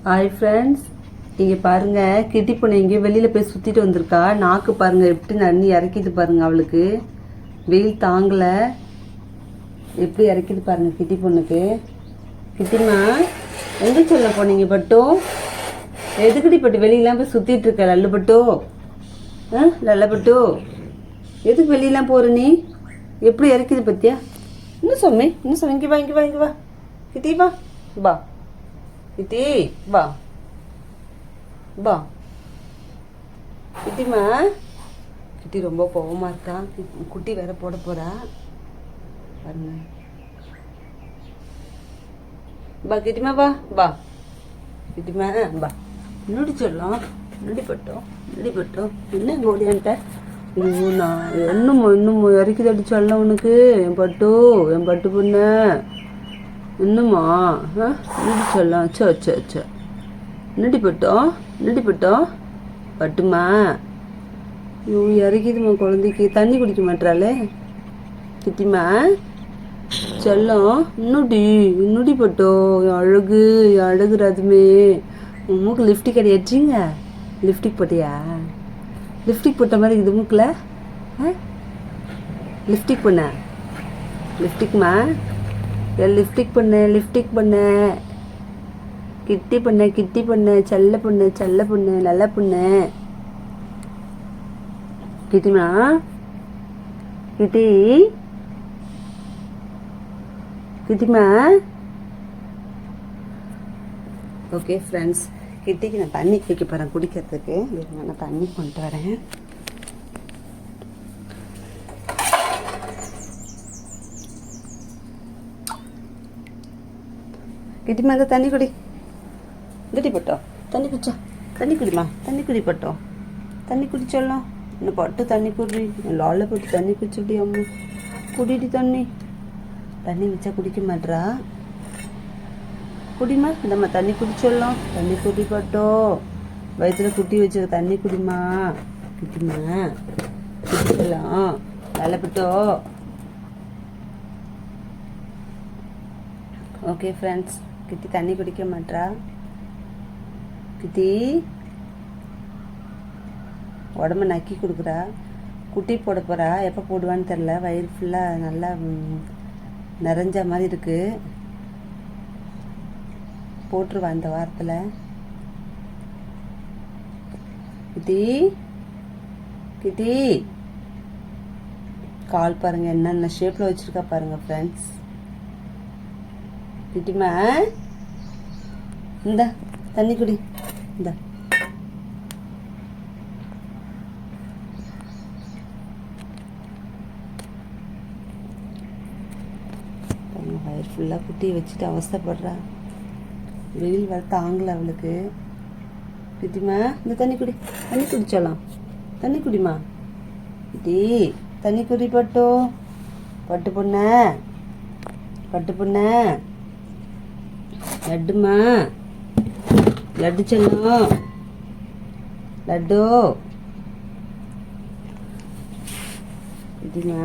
Hi friends, இங்கே பாருங்கள். கிட்டி பொண்ணு இங்கே வெளியில் போய் சுற்றிட்டு வந்திருக்கா. நாக்கு பாருங்கள் எப்படி நன்னி இறக்கிது பாருங்கள். அவளுக்கு வெயில் தாங்கலை, எப்படி இறக்கிது பாருங்கள் கிட்டி பொண்ணுக்கு. கிட்டிமா எங்கே சொல்ல போனீங்க பட்டோ? எதுக்குடி பட்டு வெளியெலாம் போய் சுற்றிட்டு இருக்க லல்லு பட்டோ? லல்ல பட்டோ, எதுக்கு வெளியெலாம் போகிற நீ? எப்படி இறக்கிது பத்தியா? இன்னும் சொன்னேன் இங்கே வா, இங்கே வா, இங்கே வா கிட்டி, வா வா கிட்டி, வா வா கிட்டிமா. கிட்டி ரொம்ப கோவமாக இருக்கா. குட்டி வேற போட போறா பாருங்க. வா கிட்டிமா, வா வா கிட்டிமா, வா. நொடி சொல்லலாம், நொடி பட்டோம் என்ன கோடியான்ட்ட. நான் இன்னும் இறக்கி அடிச்சால உனக்கு. என் பட்டு பொண்ணு இன்னுமா நடி சொல்லலாம். சோ நடி பட்டோம் பட்டுமா. ஐயோ இறக்கிதுமா குழந்தைக்கு. தண்ணி குடிக்க மாட்டாளே கிட்டிமா. செல்லம் இன்னுடி பட்டோ. அழகு ராதுமே. உன் மூக்கு லிப்டிக் அடியாச்சுங்க. லிப்டிக் போட்டியா? லிப்டிக் போட்ட மாதிரி இது மூக்கில். லிப்டிக் லிப்டிக்மா. லிப்டிக் பண்ண கிட்டி பண்ண செல்ல பொண்ணு நல்ல பொண்ணு. கிட்டிமா, கிட்டிமா. ஓகே ஃப்ரெண்ட்ஸ், கிட்டிக்கு நான் தண்ணி வைக்க போகிறேன் குடிக்கிறதுக்கு. நான் தண்ணி கொண்டு வரேன். கிட்டிமா அந்த தண்ணி குடி. கிட்டி பட்டோம் தண்ணி குடிச்சா. தண்ணி குடிமா, தண்ணி குடி பட்டோம். தண்ணி குடிச்சோல்லாம். இன்னும் பட்டு தண்ணி குடி. லால போட்டு தண்ணி குடிச்சுடி. அம்மா குடிடி தண்ணி. தண்ணி வச்சா குடிக்க மாட்றா. குடிமா, இந்தம்மா தண்ணி குடிச்சோல்லாம். தண்ணி குடி பட்டோம். வயிற்றுல குட்டி வச்சிருக்க தண்ணி குடிமா. குடிமா குடிக்கலாம். நல்லப்பட்டோ. ஓகே ஃப்ரெண்ட்ஸ், கிட்டி தண்ணி குடிக்க மாட்டா. கிட்டி உடம்ப நக்கி கொடுக்குறா. குட்டி போட போகிறா. எப்போ போடுவான்னு தெரில. வயிறு ஃபுல்லாக நல்லா நிறைஞ்ச மாதிரி இருக்குது. போட்டுருவா இந்த வாரத்தில். கிட்டி கால் பாருங்கள் என்னென்ன ஷேப்பில் வச்சுருக்கா பாருங்கள் ஃப்ரெண்ட்ஸ். கிட்டிமா இந்த தண்ணி குடி. இந்த வயிறு ஃபுல்லாக குட்டியை வச்சுட்டு அவஸ்தைப்படுறா. வெயில் வர தாங்கல அவளுக்கு. கிட்டிமா இந்த தண்ணி குடிச்சலாம். தண்ணி குடிமா. கிட்டி தண்ணி குடி பட்டோ. பட்டு பொண்ண லட்டுமா. லட்டு செல்லம். லட்டு கிட்டிமா.